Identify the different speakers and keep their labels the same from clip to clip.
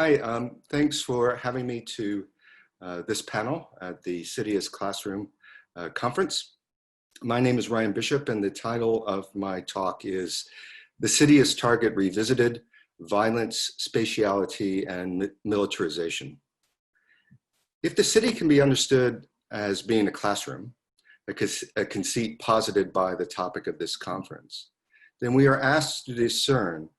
Speaker 1: Hi, thanks for having me to this panel at the City as Classroom conference. My name is Ryan Bishop, and the title of my talk is The City as Target Revisited, Violence, Spatiality, and Militarization. If the city can be understood as being a classroom, a conceit posited by the topic of this conference, then we are asked to discern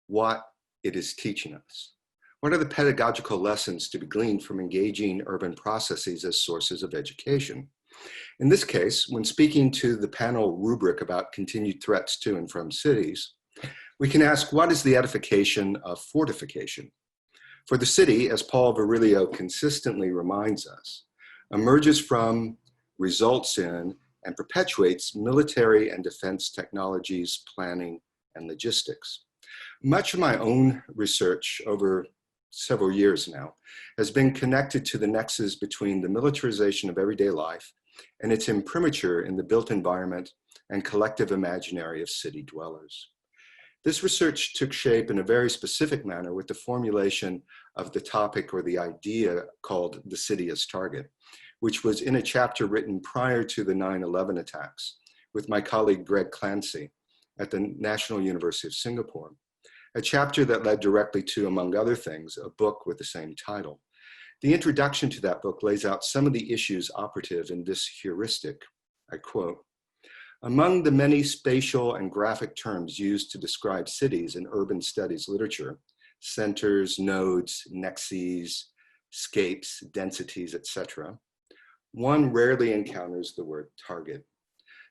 Speaker 1: what it is teaching us. What are the pedagogical lessons to be gleaned from engaging urban processes as sources of education? In this case, when speaking to the panel rubric about continued threats to and from cities, we can ask, what is the edification of fortification? For the city, as Paul Virilio consistently reminds us, emerges from, results in, and perpetuates military and defense technologies, planning, and logistics. Much of my own research over several years now has been connected to the nexus between the militarization of everyday life and its imprimatur in the built environment and collective imaginary of city dwellers. This research took shape in a very specific manner with the formulation of the topic or the idea called the city as target, which was in a chapter written prior to the 9/11 attacks with my colleague Greg Clancy at the National University of Singapore. A chapter that led directly to, among other things, a book with the same title. The introduction to that book lays out some of the issues operative in this heuristic. I quote, "Among the many spatial and graphic terms used to describe cities in urban studies literature, centers, nodes, nexes, scapes, densities, etc., one rarely encounters the word target.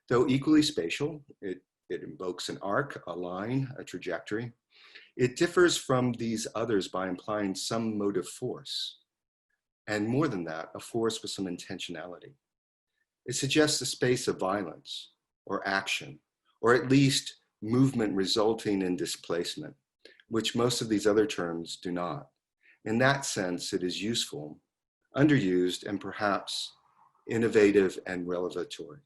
Speaker 1: Though equally spatial, it invokes an arc, a line, a trajectory. It differs from these others by implying some motive force, and more than that, a force with some intentionality. It suggests a space of violence or action, or at least movement resulting in displacement, which most of these other terms do not. In that sense, it is useful, underused, and perhaps innovative and revelatory.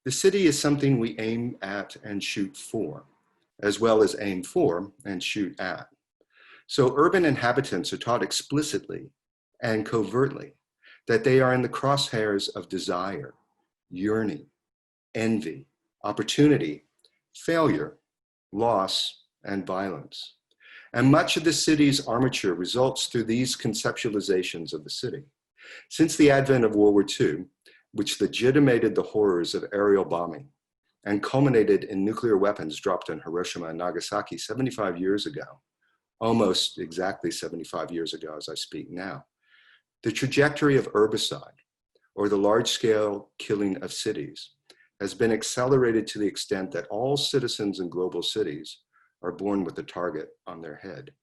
Speaker 1: The city is something we aim at and shoot for, as well as aim for and shoot at. So urban inhabitants are taught explicitly and covertly that they are in the crosshairs of desire, yearning, envy, opportunity, failure, loss, and violence. And much of the city's armature results through these conceptualizations of the city. Since the advent of World War II, which legitimated the horrors of aerial bombing and culminated in nuclear weapons dropped on Hiroshima and Nagasaki 75 years ago, almost exactly 75 years ago as I speak now, the trajectory of herbicide, or the large-scale killing of cities, has been accelerated to the extent that all citizens in global cities are born with a target on their head.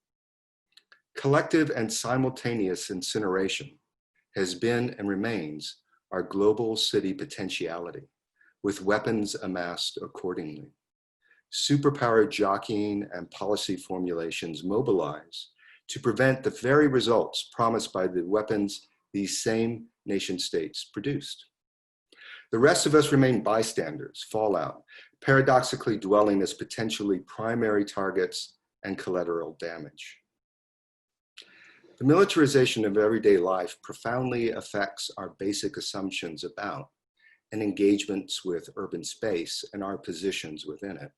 Speaker 1: Collective and simultaneous incineration has been and remains our global city potentiality, with weapons amassed accordingly. Superpower jockeying and policy formulations mobilize to prevent the very results promised by the weapons these same nation states produced. The rest of us remain bystanders, fallout, paradoxically dwelling as potentially primary targets and collateral damage. The militarization of everyday life profoundly affects our basic assumptions about and engagements with urban space and our positions within it.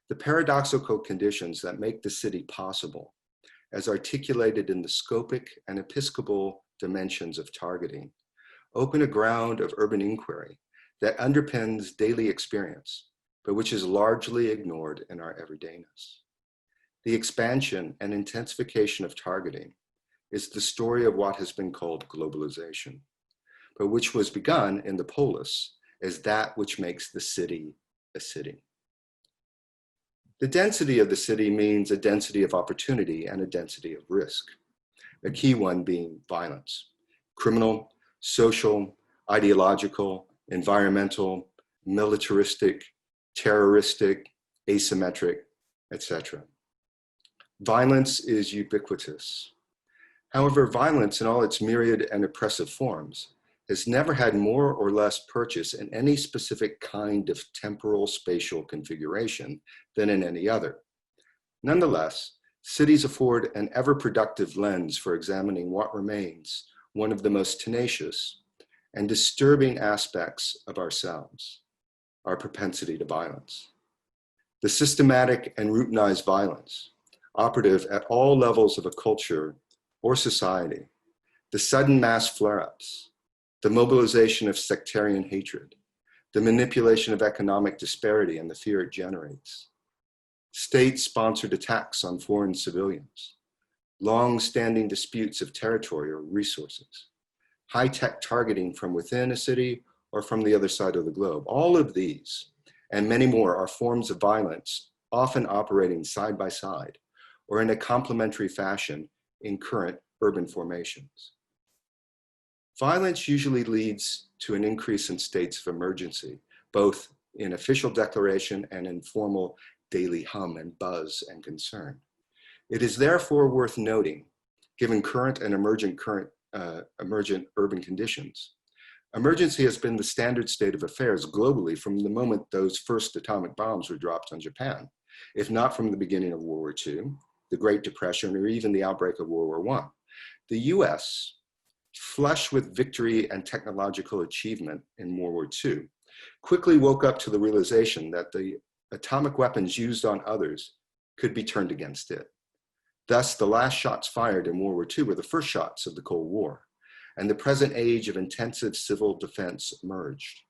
Speaker 1: The paradoxical conditions that make the city possible, as articulated in the scopic and episcopal dimensions of targeting, open a ground of urban inquiry that underpins daily experience, but which is largely ignored in our everydayness. The expansion and intensification of targeting is the story of what has been called globalization, but which was begun in the polis as that which makes the city a city. The density of the city means a density of opportunity and a density of risk, a key one being violence, criminal, social, ideological, environmental, militaristic, terroristic, asymmetric, etc. Violence is ubiquitous. However, violence in all its myriad and oppressive forms has never had more or less purchase in any specific kind of temporal spatial configuration than in any other. Nonetheless, Cities afford an ever-productive lens for examining what remains one of the most tenacious and disturbing aspects of ourselves, our propensity to violence. The systematic and routinized violence, operative at all levels of a culture or society, the sudden mass flare-ups, the mobilization of sectarian hatred, the manipulation of economic disparity and the fear it generates, state-sponsored attacks on foreign civilians, long-standing disputes of territory or resources, high-tech targeting from within a city or from the other side of the globe. All of these and many more are forms of violence, often operating side by side or in a complementary fashion in current urban formations. Violence usually leads to an increase in states of emergency, both in official declaration and informal daily hum and buzz and concern. It is therefore worth noting, given current and emergent urban conditions, emergency has been the standard state of affairs globally from the moment those first atomic bombs were dropped on Japan, if not from the beginning of World War II, the Great Depression, or even the outbreak of World War I. The US, flush with victory and technological achievement in World War II, quickly woke up to the realization that the atomic weapons used on others could be turned against it. Thus, the last shots fired in World War II were the first shots of the Cold War, and the present age of intensive civil defense emerged.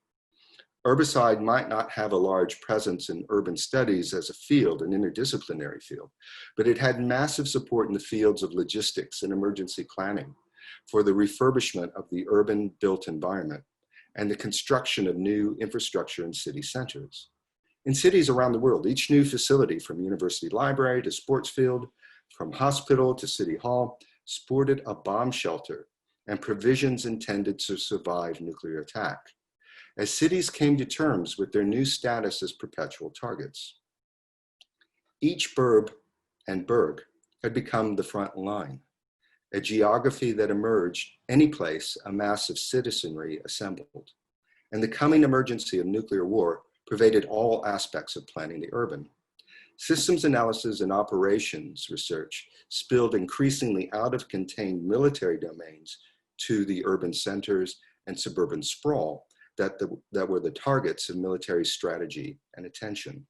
Speaker 1: Herbicide might not have a large presence in urban studies as a field, an interdisciplinary field, but it had massive support in the fields of logistics and emergency planning for the refurbishment of the urban built environment and the construction of new infrastructure in city centers. In cities around the world, each new facility, from university library to sports field, from hospital to city hall, sported a bomb shelter and provisions intended to survive nuclear attack, as cities came to terms with their new status as perpetual targets. Each burb and burg had become the front line, a geography that emerged any place a mass of citizenry assembled, and the coming emergency of nuclear war pervaded all aspects of planning the urban. Systems analysis and operations research spilled increasingly out of contained military domains to the urban centers and suburban sprawl that were the targets of military strategy and attention.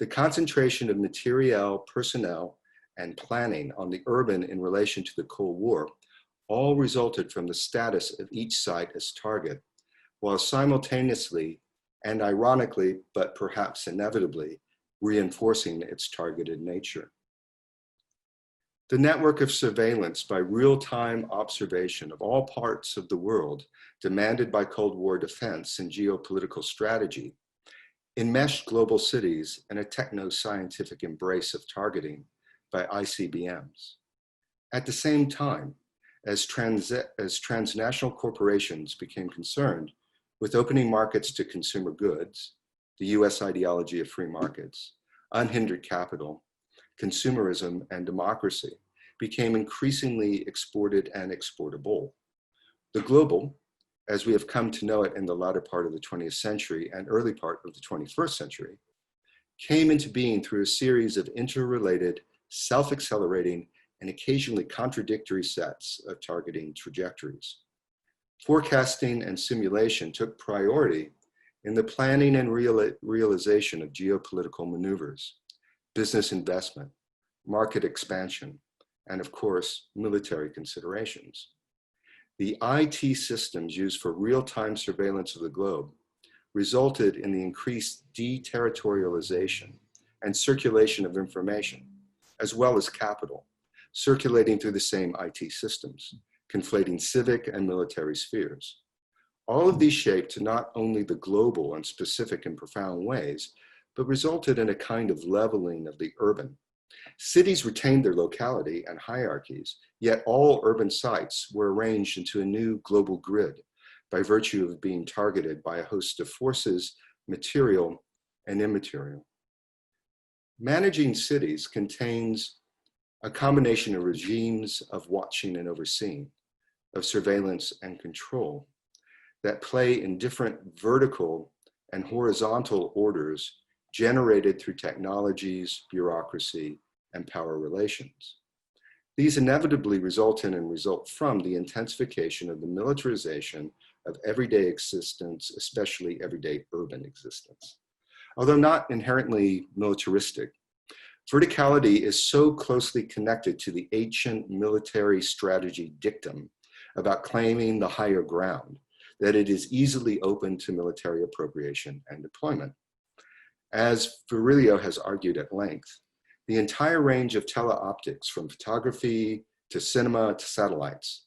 Speaker 1: The concentration of materiel, personnel, and planning on the urban in relation to the Cold War all resulted from the status of each site as target, while simultaneously and ironically, but perhaps inevitably, reinforcing its targeted nature. The network of surveillance by real-time observation of all parts of the world demanded by Cold War defense and geopolitical strategy enmeshed global cities in a techno-scientific embrace of targeting by ICBMs. At the same time, as transnational corporations became concerned with opening markets to consumer goods, the US ideology of free markets, unhindered capital, consumerism, and democracy became increasingly exported and exportable. The global, as we have come to know it in the latter part of the 20th century and early part of the 21st century, came into being through a series of interrelated, self-accelerating, and occasionally contradictory sets of targeting trajectories. Forecasting and simulation took priority in the planning and realization of geopolitical maneuvers, business investment, market expansion, and of course, military considerations. The IT systems used for real-time surveillance of the globe resulted in the increased deterritorialization and circulation of information, as well as capital, circulating through the same IT systems, conflating civic and military spheres. All of these shaped not only the global and specific and profound ways, but resulted in a kind of leveling of the urban. Cities retained their locality and hierarchies, yet all urban sites were arranged into a new global grid by virtue of being targeted by a host of forces, material and immaterial. Managing cities contains a combination of regimes of watching and overseeing, of surveillance and control, that play in different vertical and horizontal orders generated through technologies, bureaucracy, and power relations. These inevitably result in and result from the intensification of the militarization of everyday existence, especially everyday urban existence. Although not inherently militaristic, verticality is so closely connected to the ancient military strategy dictum about claiming the higher ground that it is easily open to military appropriation and deployment. As Virilio has argued at length, the entire range of teleoptics, from photography to cinema to satellites,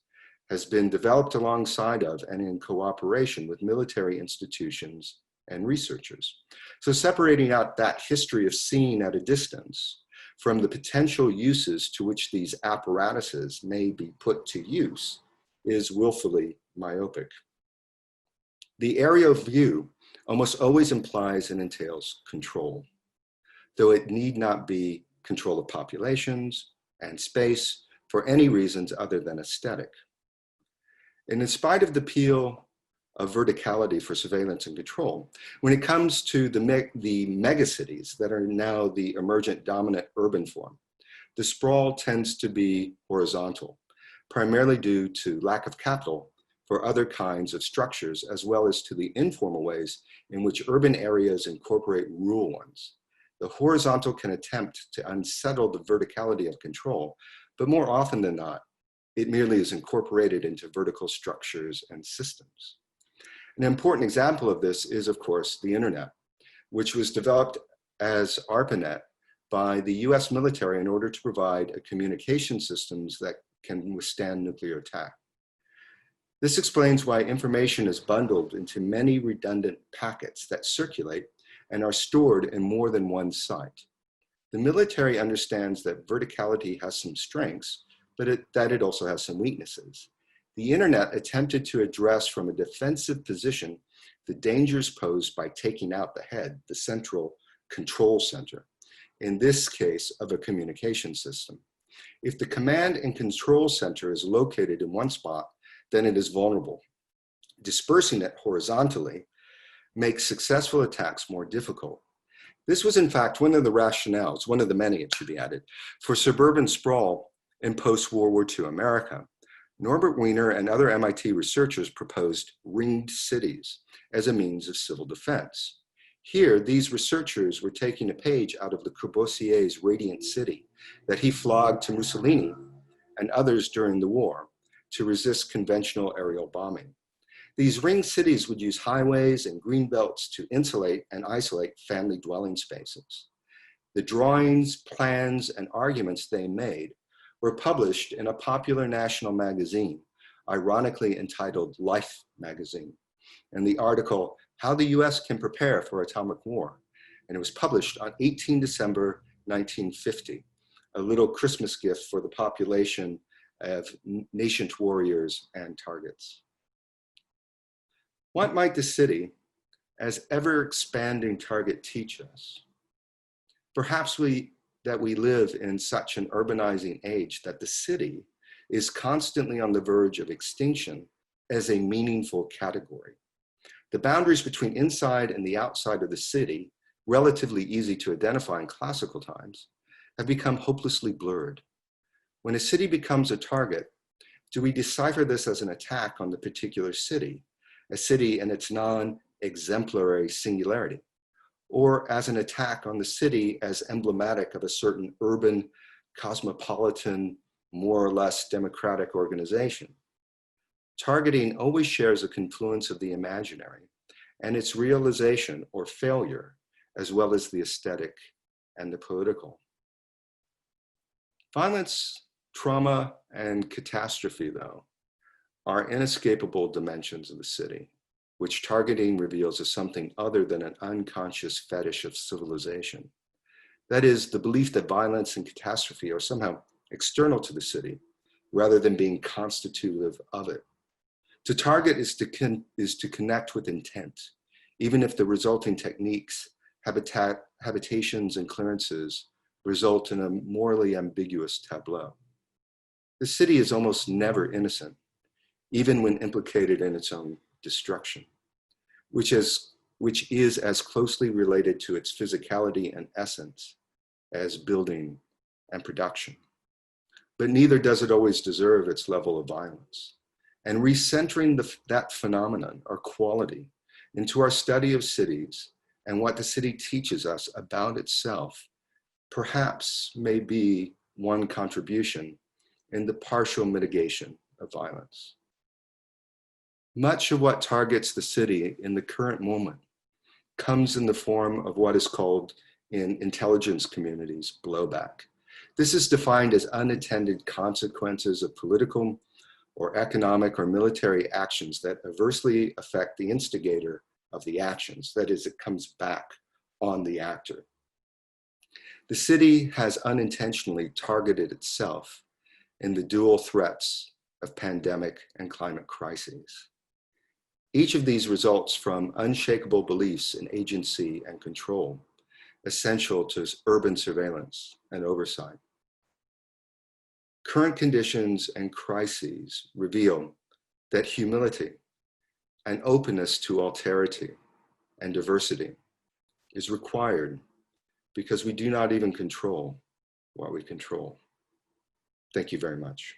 Speaker 1: has been developed alongside of and in cooperation with military institutions and researchers. So separating out that history of seeing at a distance from the potential uses to which these apparatuses may be put to use is willfully myopic. The area of view almost always implies and entails control, though it need not be control of populations and space for any reasons other than aesthetic. And in spite of the appeal of verticality for surveillance and control, when it comes to the megacities that are now the emergent dominant urban form, the sprawl tends to be horizontal, primarily due to lack of capital for other kinds of structures, as well as to the informal ways in which urban areas incorporate rural ones. The horizontal can attempt to unsettle the verticality of control, but more often than not, it merely is incorporated into vertical structures and systems. An important example of this is, of course, the internet, which was developed as ARPANET by the US military in order to provide a communication systems that can withstand nuclear attack. This explains why information is bundled into many redundant packets that circulate and are stored in more than one site. The military understands that verticality has some strengths, but that it also has some weaknesses. The internet attempted to address from a defensive position the dangers posed by taking out the head, the central control center, in this case of a communication system. If the command and control center is located in one spot, then it is vulnerable. Dispersing it horizontally makes successful attacks more difficult. This was in fact one of the rationales, one of the many it should be added, for suburban sprawl in post-World War II America. Norbert Wiener and other MIT researchers proposed ringed cities as a means of civil defense. Here, these researchers were taking a page out of Le Corbusier's Radiant City that he flogged to Mussolini and others during the war to resist conventional aerial bombing. These ringed cities would use highways and green belts to insulate and isolate family dwelling spaces. The drawings, plans, and arguments they made were published in a popular national magazine, ironically entitled Life magazine, and the article, How the US Can Prepare for Atomic War. And it was published on 18 December 1950, a little Christmas gift for the population of nascent warriors and targets. What might the city, as ever-expanding target, teach us? Perhaps that we live in such an urbanizing age that the city is constantly on the verge of extinction as a meaningful category. The boundaries between inside and the outside of the city, relatively easy to identify in classical times, have become hopelessly blurred. When a city becomes a target, do we decipher this as an attack on the particular city, a city and its non-exemplary singularity, or as an attack on the city as emblematic of a certain urban, cosmopolitan, more or less democratic organization? Targeting always shares a confluence of the imaginary and its realization or failure, as well as the aesthetic and the political. Violence, trauma, and catastrophe, though, are inescapable dimensions of the city, which targeting reveals as something other than an unconscious fetish of civilization. That is, the belief that violence and catastrophe are somehow external to the city, rather than being constitutive of it. To target is to connect with intent, even if the resulting techniques, habitations, and clearances result in a morally ambiguous tableau. The city is almost never innocent, even when implicated in its own destruction, which is as closely related to its physicality and essence as building and production. But neither does it always deserve its level of violence. And recentering that phenomenon or quality into our study of cities and what the city teaches us about itself perhaps may be one contribution in the partial mitigation of violence. Much of what targets the city in the current moment comes in the form of what is called in intelligence communities blowback. This is defined as unintended consequences of political or economic or military actions that adversely affect the instigator of the actions. That is, it comes back on the actor. The city has unintentionally targeted itself in the dual threats of pandemic and climate crises. Each of these results from unshakable beliefs in agency and control, essential to urban surveillance and oversight. Current conditions and crises reveal that humility and openness to alterity and diversity is required because we do not even control what we control. Thank you very much.